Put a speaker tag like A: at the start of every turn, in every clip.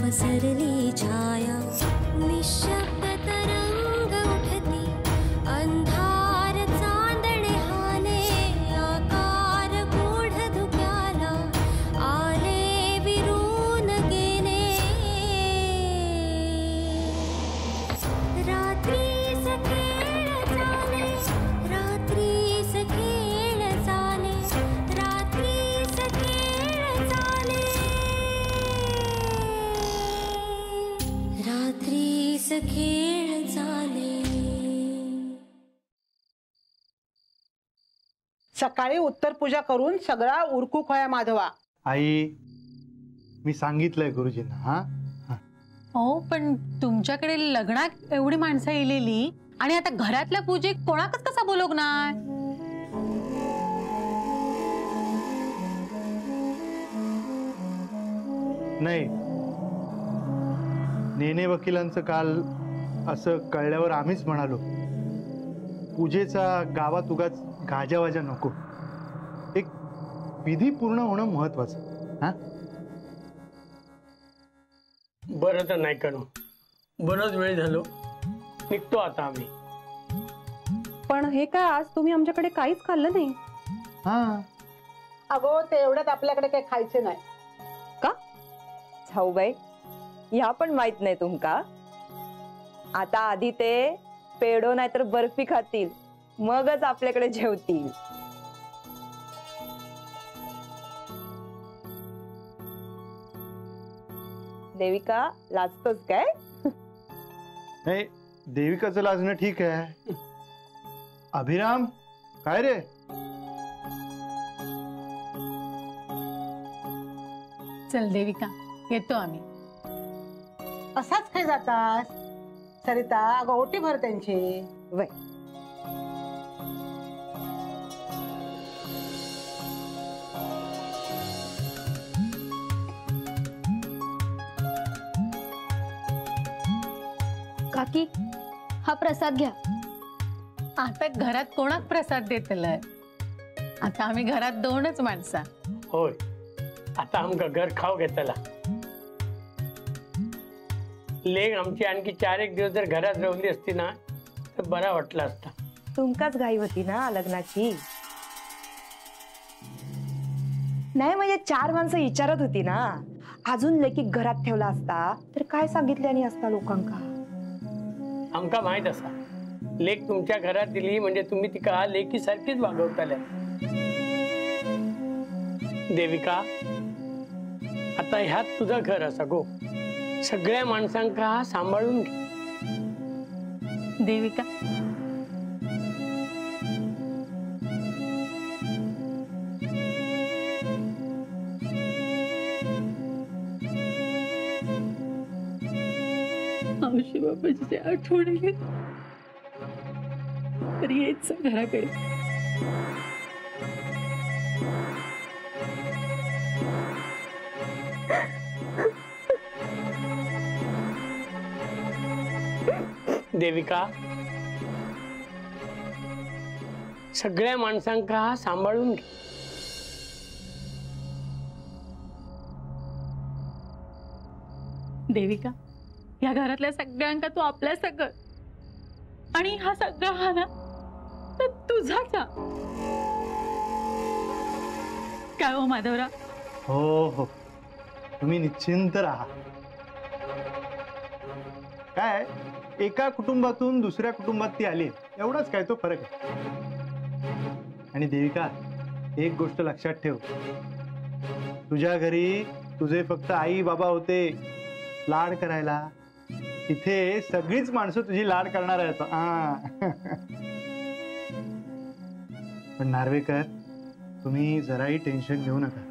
A: पसरली छाया निशब्द तरंग उठती अंधार चांदणे हाले आकार गूढ धुक्याला आले विरून गेले रात्रीस खेळ चाले रात्रीस खेळ चाले रात्रीस खेळ चाले रात्रीस खेळ चाले।
B: सकाळी उत्तर पूजा करून सगळा उरकू खोया माधवा।
C: आई मी सांगितलंय गुरुजींना। हा
D: हो पण तुमच्याकडे लग्नात एवढी माणसं येलेली आणि आता घरातल्या पूजेक कोणाकच कसा बोलवणार?
C: नाही, नेने वकिलांचं काल असं कळल्यावर आम्हीच म्हणालो पूजेचा गावात उगाच गाजावाजा नको, एक विधी पूर्ण होणं महत्वाचं। हा
E: बरं तर नाही करू, बरंच वेळ झालो, निघतो आता आम्ही।
F: पण हे काय आज तुम्ही आमच्याकडे काहीच खाल्लं नाही?
C: हा
B: अगो ते एवढ्यात आपल्याकडे काही खायचे नाही
F: का जाऊबाई? ह्या पण माहित नाही तुमका? आता आधी ते पेढो नाहीतर बर्फी खातील मगच आपल्याकडे जेवतील। देविका लाजतोस काय?
C: नाही, देविकाचं लाजणं ठीक आहे। अभिराम काय रे?
D: चल देविका येतो आम्ही।
B: असाच काय जातास सरिता? अगं ओटी भर त्यांची।
F: वय
A: काकी हा प्रसाद घ्या।
D: आता घरात कोणाक प्रसाद देतलाय? आता आम्ही घरात दोनच माणसा।
E: होय, आता आमका घर खाऊ घेतला। लेक आमची आणखी 4 एक दिवस जर घरात राहिली असती ना तर बरा वाटला असता।
F: तुमकाच घाई होती ना लग्नाची? नाही म्हणजे 4 माणसं विचारत होती ना, अजून लेकी घरात ठेवला असता तर काय सांगितल्याने असता लोकांका?
E: आमका माहित असा लेक तुमच्या घरात दिली म्हणजे तुम्ही तिका लेकी सारखीच वागवताल्या। देविका आता ह्यात तुझं घर असा गो, सगळ्या माणसांका सांभाळून घे।
D: देविका मावशी बाबाची आठवण येते तरी यायचं घराकडे।
E: देविका सगळ्या माणसांका सांभाळून घे।
D: देविका या घरातल्या सगळ्यांका तू आपल्या सगळं आणि हा सगळा हा ना तर तुझाच काय हो माधवराव?
C: हो हो, तुम्ही निश्चिंत राहा। काय एका कुटुंबातून दुसऱ्या कुटुंबात ती आली एवढाच काय तो फरक आहे। आणि देविका एक गोष्ट लक्षात ठेव, तुझ्या घरी तुझे फक्त आई बाबा होते लाड करायला, इथे सगळीच माणसं तुझी लाड करणार आहेत। पण नार्वेकर तुम्ही जराही टेन्शन घेऊ नका,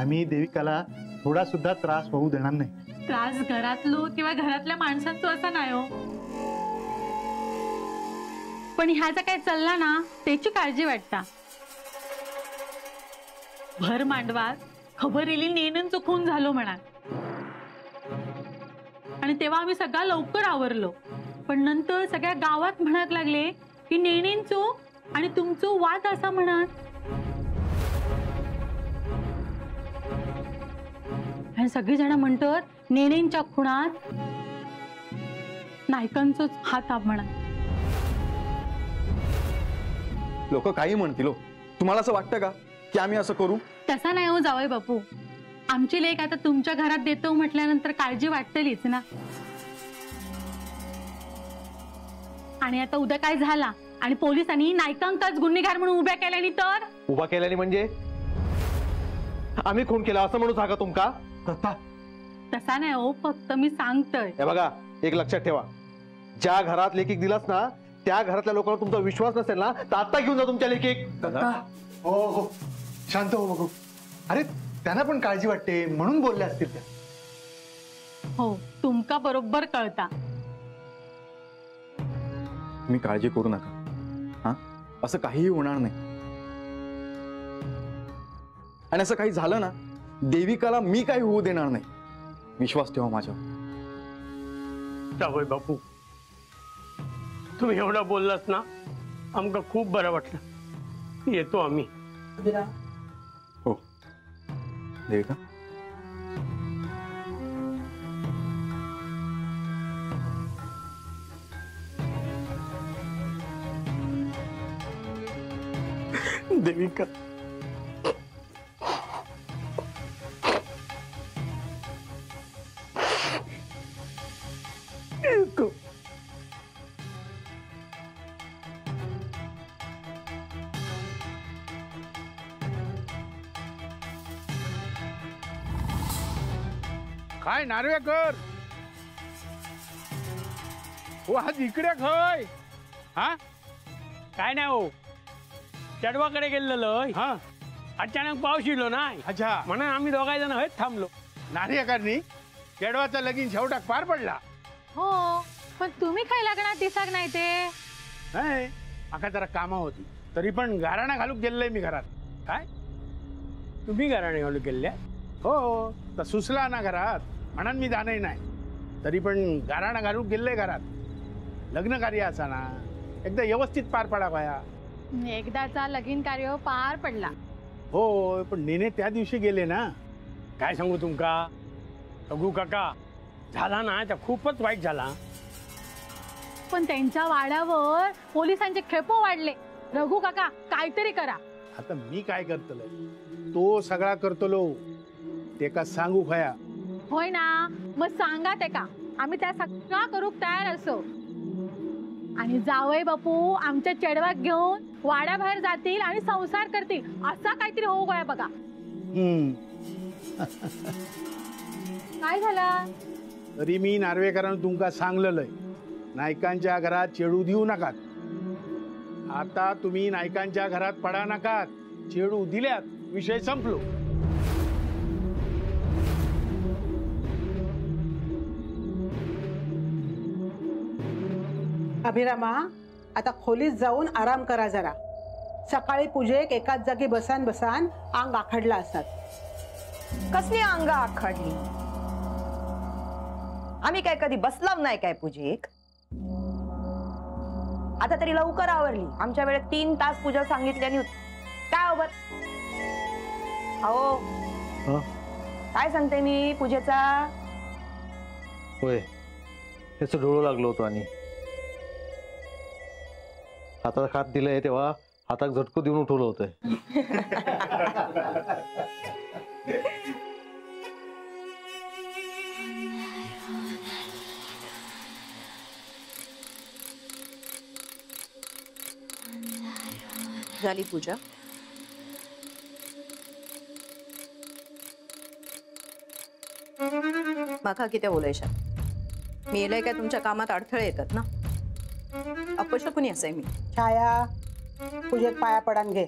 C: आम्ही देविकाला थोडा सुद्धा त्रास होऊ देणार नाही।
D: त्रास घरातलो किंवा घरातल्या माणसांचं असं नाही हो, पण ह्याचा काय चालला ना त्याची काळजी वाटता। भर मांडवात खबर येली नेणून चुकून झालो म्हणा, आणि तेव्हा आम्ही सगळा लवकर आवरलो, पण नंतर सगळ्या गावात म्हणाक लागले की नेणींचो आणि तुमचो वाद असा म्हणत। आणि सगळीजण म्हणतात नेणेंच्या खुणात नायकांचोच हात आप म्हणा.
G: लोक काही म्हणतील. तुम्हाला असं वाटतं का की आम्ही असं करू?
D: तसा नाही हो जावई बापू. आमची लेक आता तुमच्या घरात देतो म्हटल्यानंतर काळजी वाटतलीच ना. आणि आता उद्या काय झाला आणि पोलिसांनी नायकांकाच गुन्हेगार म्हणून उभ्या केल्यानी तर?
H: उभा केल्याने म्हणजे आम्ही खून केला असं म्हणू सांगा तुमका?
D: तसा नाही हो, फक्त मी सांगतोय.
H: हे बघा, एक लक्षात ठेवा, ज्या घरात लेखिक दिलास ना त्या घरातल्या लोकांना तुमचा विश्वास नसेल ना तर आता घेऊन जा तुमच्या लेखिक.
C: हो हो, शांत हो बघू. अरे त्यांना पण काळजी वाटते म्हणून बोलल्या असतील त्या.
D: हो, तुमका बरोबर कळता.
G: मी काळजी करू नका. हा, असं काहीही होणार नाही. आणि असं काही झालं ना, देविकाला मी काही होऊ देणार नाही. विश्वास ठेवा माझ्यावर.
E: जावई बापू, तुम्ही एवढा बोललात ना, आमका खूप बरं वाटलं. येतो आम्ही.
G: हो देविका.
E: देविका, येतो.
I: काय नार्वेकर, हो आज इकडे खय? हा,
E: काय नाही हो, चढवाकडे गेलेलो.
I: हा,
E: अचानक पाऊस येलो नाही.
I: अच्छा,
E: म्हणून आम्ही दोघा जण थांबलो.
I: नार्वेकरनी केडवाचा लगीन शेवटाक पार पडला.
D: हो, पण तुम्ही काय लागणार दिसाक नाही ते?
I: नाही, आका जरा कामा होती, तरी पण गाराणा घालूक गेलेय मी घरात. काय
E: तुम्ही घराने घालू गेल्या?
I: हो, तर सुचला ना घरात म्हणून मी जाणही नाही. तरी पण गाराणा घालूक गेलेय घरात. लग्न कार्य असा ना एकदा व्यवस्थित पार पडा पाया.
D: एकदाचा लगीन कार्य पार पडला.
I: हो, पण नेने त्या दिवशी गेले ना.
E: काय सांगू तुमका रघु काका, झाला ना त्या खूपच वाईट झाला.
D: पण त्यांच्या वाड्यावर पोलिसांचे खेपो वाढले. रघु काका, काहीतरी करा.
I: आता मी काय करतलोय, तो सगळा करतलो ते का सांगू खया?
D: होय ना, मग सांगा ते का, आम्ही त्या सगळा करूक तयार असो. आणि जावई बापू आमच्या चेडवाक घेऊन वाड्याबाहेर जातील आणि संसार करतील असा काहीतरी होऊ गया बघा. काय झाला?
I: तरी मी नार्वेकरांना तुमका सांगलेलंय, नायकांच्या घरात चेडू देऊ नकात. आता तुम्ही नायकांच्या घरात पडा नकात. चेडू दिल्यात, विषय संपलो.
B: अभिरामा, आता खोलीत जाऊन आराम करा जरा. सकाळी पूजेक एकाच जागी बसान बसान अंग आखडला असतात.
F: कसली अंग आखडली? आम्ही काय कधी बसलाव नाही काय पूजेक? आता तरी लवकर आवरली. आमच्या वेळेत 3 तास पूजा सांगितल्याने काय ओबर? अहो, काय सांगते मी पूजेचा?
H: होय, त्याच डोळं लागलो होतो आणि हातात हात दिलंय तेव्हा हातात झटकू देऊन उठवलं होतं.
J: झाली पूजा? माका किती बोलायच्या? मी येलय काय तुमच्या कामात अडथळे येतात ना? अपशकुनी असाय मी.
B: छाया, पूजेत पाया पडान घे.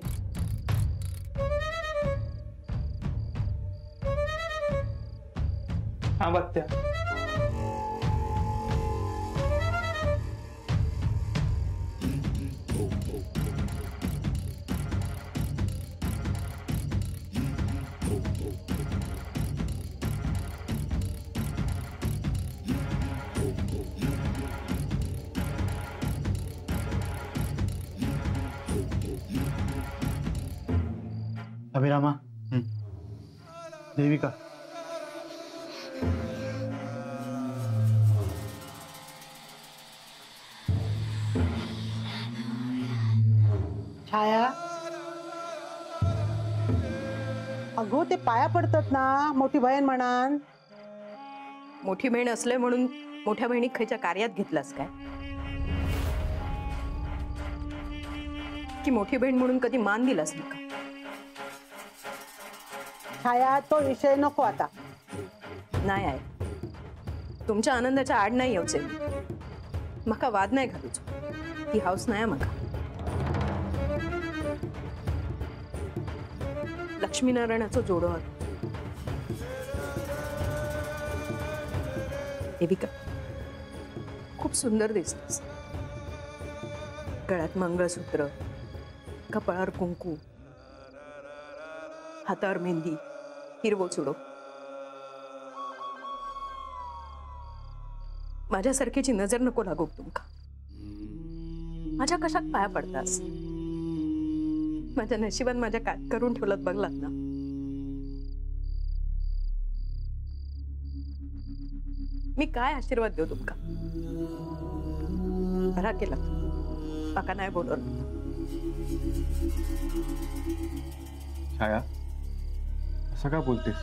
C: हा बघत्या. अभिरामा, देविका,
B: छाया, अगो ते पाया पडतात ना मोठी बहीण म्हणान.
J: मोठी बहीण असले म्हणून मोठ्या बहिणीक खयच्या कार्यात घेतलास काय? की मोठी बहीण म्हणून कधी मान दिलास नका?
B: छाया, तो विषय नको आता.
J: नाही आहे, तुमच्या आनंदाच्या आड नाही येऊचे. मका वाद नाही घालूच, ही हाऊस नाही मका. लक्ष्मीनारायणाचं जोडो आहोत. देविका, खूप सुंदर दिसतेस. गळ्यात मंगळसूत्र, कपाळावर कुंकू, हातावर मेहंदी, हिरवो चुडो. माझ्यासारखीची नजर नको लागू तुमका. माझ्या कशात पाया पडतास? माझ्या नशिबात माझ्या काय करून ठेवलं बघलात ना. मी काय आशीर्वाद देऊ तुमका? बरा केला, काका नाही बोलवलं.
G: छाया, असं का बोलतेस?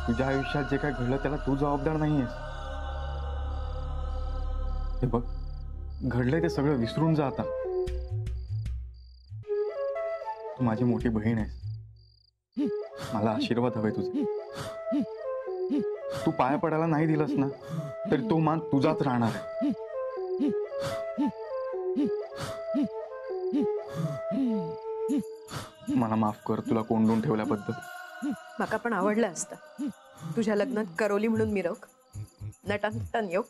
G: तुझ्या आयुष्यात जे काय घडलं त्याला तू जबाबदार नाहीयेस. हे बघ, घडलंय ते सगळं विसरून जा आता. तू माझी मोठी बहीण आहेस. मला आशीर्वाद हवे तुझे. तू पाया पडायला नाही दिलास ना तरी तो मान तुझाच राहणार आहे. मला माफ कर तुला कोंडून ठेवल्याबद्दल.
J: माका पण आवडलं असतं तुझ्या लग्नात करवली म्हणून मिरवक, नटान येऊ.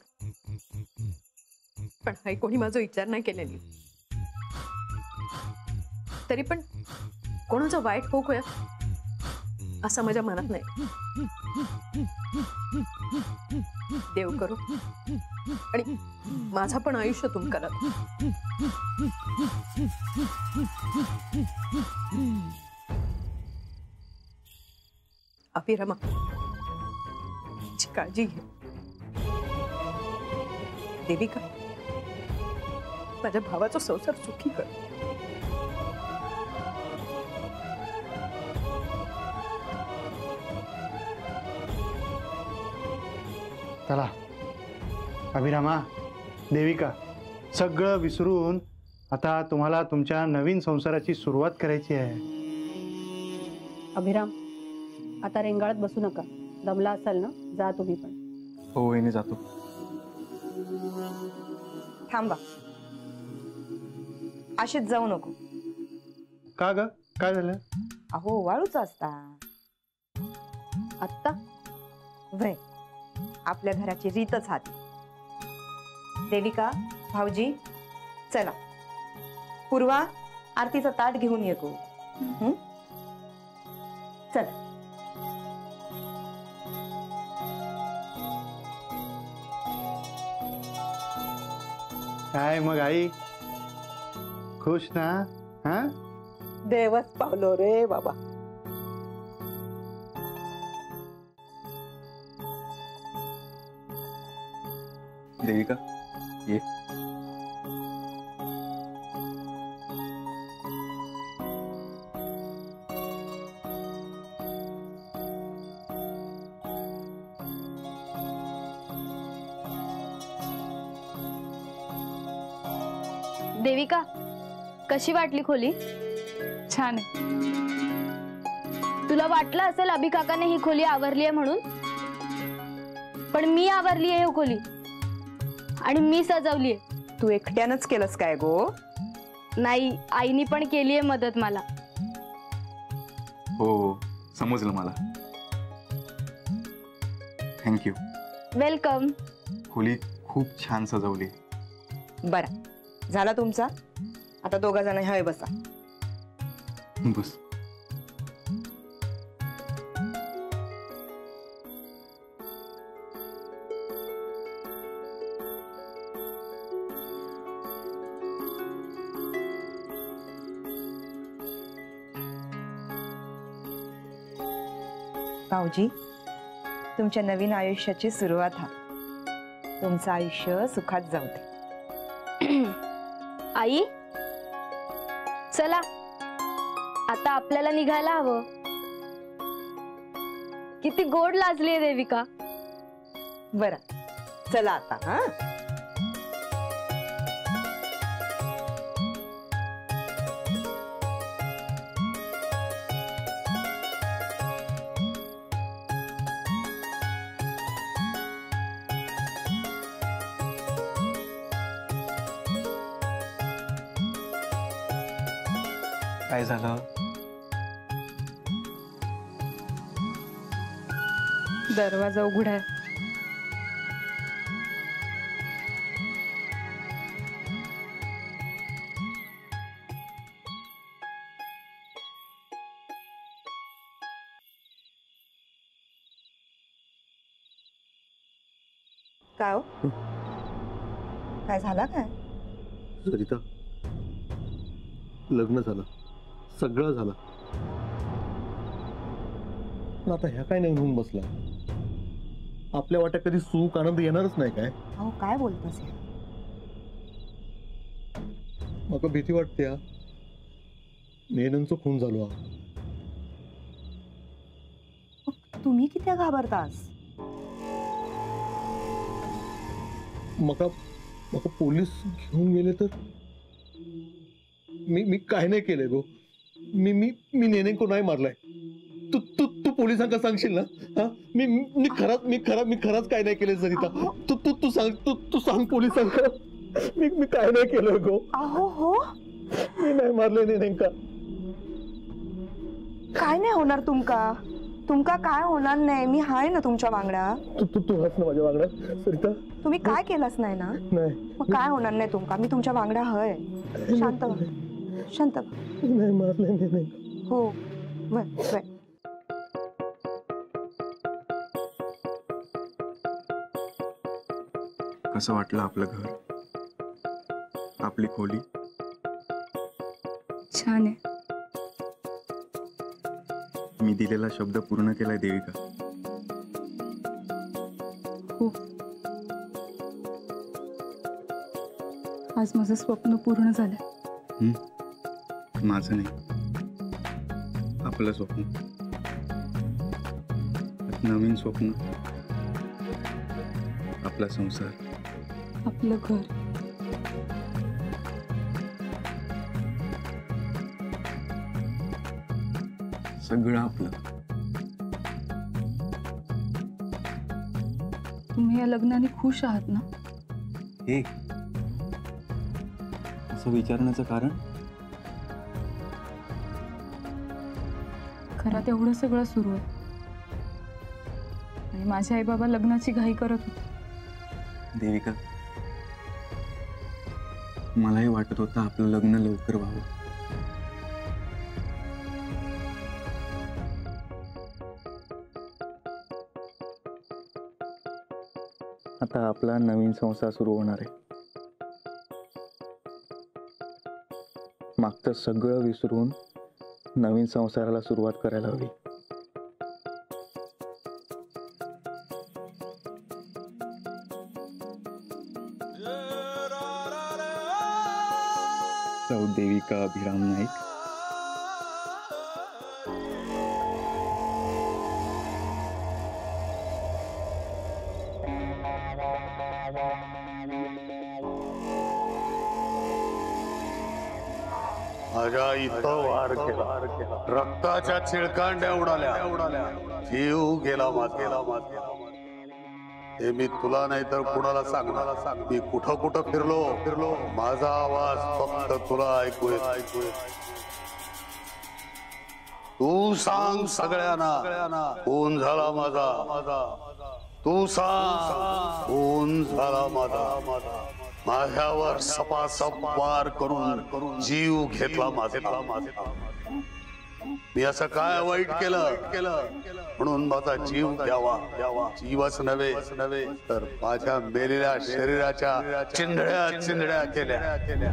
J: पण हाय कोणी माझा विचार नाही केलेली. तरी पण कोणाचं वाईट होक होया असं माझ्या मनात नाही. देव करू आणि माझा पण आयुष्य तुम करा. अभिरमा, काळजी घे. देविका, माझ्या भावाचा संसार सुखी कर.
C: चला अभिरामा, देविका, सगळं विसरून आता तुम्हाला तुमच्या नवीन संसाराची सुरुवात करायची आहे.
K: अभिराम, आता रेंगाळत बसू नका. दमला असाल ना, जा तुम्ही पण.
G: हो वहिनी, जातो.
F: थांबा, अशीच जाऊ नको.
C: का ग, काय झालं?
F: अहो, वाळूच असता
K: आत्ता
F: वय आपल्या घराची रीतच हाती. देविका, भाऊजी, चला. पूर्वा, आरतीचा ताट घेऊन येतो. चला.
C: काय मग आई, खुश ना? हा,
B: देवच पावलो रे बाबा.
G: देविका, ये.
A: देविका, कशी वाटली खोली?
D: छान आहे.
A: तुला वाटलं असेल अभि काकाने ही खोली आवरली आहे म्हणून, पण मी आवरली आहे ही खोली आणि मी सजवली आहे.
F: तू एकट्यानंच केलंस काय गो?
A: नाही, आईनी पण केली आहे मदत मला.
G: हो, समजलं मला. थँक्यू.
A: वेलकम.
G: खोली खूप छान सजवली.
F: बरं झाला तुमचा. आता दोघा जण हवे बसा.
G: बस.
F: भाऊजी, तुमच्या नवीन आयुष्याची सुरुवात हा. तुमचं आयुष्य सुखात जाऊ दे.
A: आई, चला आता आपल्याला निघायला हवं. किती गोड लाजलीये देविका.
F: बरं चला आता. हा
G: काय झालं?
J: दरवाजा उघडा आहे.
F: काय हो? काय झाला काय?
H: सरिता, लग्न झालं, सगळं झालं, पण आता ह्या काय नाही होऊन बसला. आपल्या वाट्यात कधी सुख आनंद येणारच नाही काय?
F: अहो काय बोलतोस?
H: मला भीती वाटते. नेनंचं खून झालो.
F: तुम्ही किती घाबरतास?
H: मका पोलीस घेऊन गेले तर? मी काय नाही केलंय गो. मी नेनेको नाही मारलाय. तू तू तू पोलिसांना सांगशील ना? हा मी खरंच काय नाही केलंय सरिता. तू सांग पोलिसांना. मी काय नाही केलंय गो.
F: अहो हो,
H: मी नाही मारले नेनेका.
F: काय नाही होणार तुमका काय होणार नाही. मी हाय ना तुमच्या वांगडा.
H: तू हस ना माझ्या वांगडा सरिता.
F: तुम्ही काय केलंच नाही ना?
H: नाही.
F: मग काय होणार नाही तुमका. मी तुमच्या वांगडा हय. शांत
H: नाही मारले नेनेका.
F: हो वय.
G: कसं वाटलं आपलं घर, आपली खोली?
J: छान आहे.
G: मी दिलेला शब्द पूर्ण केलाय देविका.
J: हो, आज माझं स्वप्न पूर्ण झालं.
G: माझं नाही, आपलं स्वप्न. नवीन स्वप्न, आपला संसार,
J: आपलं घर.
G: सगळं आपलं.
J: तुम्ही या लग्नाने खुश आहात ना?
G: हे असं विचारण्याचं कारण?
J: घरात एवढं सगळं सुरू आहे आणि माझे आई बाबा लग्नाची घाई करत होते.
G: देविका, मलाही वाटत होतं आपलं लग्न लवकर व्हावं. आता आपला नवीन संसार सुरू होणार आहे. मागचं सगळं विसरून नवीन संसाराला सुरुवात करायला हवी. देविका अभिराम नाईक.
I: माझ्या इथं वार केला, रक्ताच्या चिळकांड्या उडाल्या, जीव गेला माझा. हे मी तुला नाही तर कुणाला सांगणार. मी कुठं फिरलो, माझा आवाज फक्त तुला ऐकू येतो. तू सांग सगळ्यांना खून झाला माझा. तू सांग खून झाला माझा. माझ्यावर सपासप वार करून जीव घेतला माझा. मी असं काय वाईट केलं म्हणून माझा जीव द्यावा? जीवच नव्हे तर माझ्या मेलेल्या शरीराच्या चिंधड्या केल्या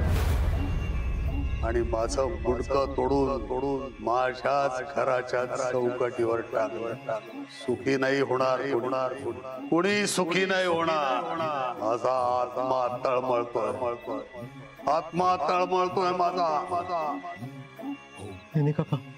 I: आणि माझं मुंडकं तोडून माझ्याच घराच्या चौकटीवर टाकलं. सुखी नाही होणार कुणी सुखी नाही होणार. माझा आत्मा तळमळतोय माझा.
H: नेने काका